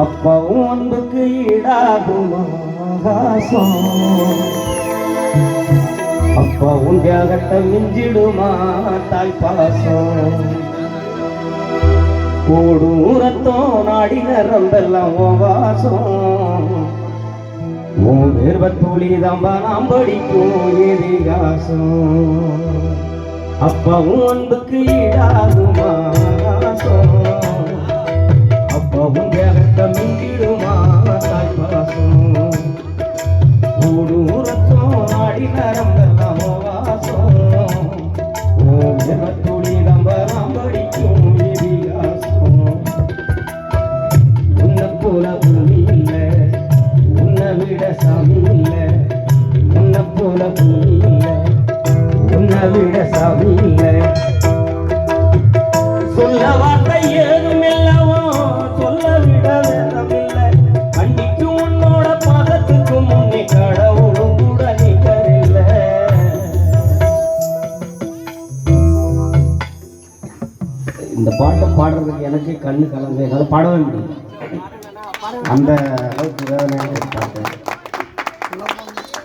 அப்பவும் அன்புக்கு ஈடாகும் ஆகாசம் அப்பவும் தியாகத்தை மிஞ்சிடுமா தாய் பாசம் கூடூரத்தோம் நாடி நரம்பெல்லாம் வாசம் உன் வேர்வத்தூளி தம்பா நாம் படிக்கும் இதிகாசம் அப்பவும் அன்புக்கு ஈடாகுமா அப்பவும் தேகத்தை மிஞ்சிடுமா தாய் பாசம் கூடூரத்தோம் நாடி நரம்பெல்லாம் வாசம் உன் வேர்வத்தூளி தம்பா நாம் படிக்கும் இதிகாசம் உன்னை போல பூமி இல்லை உன்னை விட சாமி இல்லை உன்னை போல பூமி இல்லை உன்னை விட சாமி இல்லை சொல்ல வார்த்தை ஏதும் இல்லவோ சொல்ல விட வேதமில்லை கண்டிக்கு உன்னோட பாதத்துக்கு முன்னே கடவுளும் கூட நிகரில்லை இந்த பாட்டை பாடுறதுக்கு எனக்கு கண்ணு கலந்து என்னால் பாடவே முடியும் அந்த அளவுக்கு வேதனையாக பாட்டு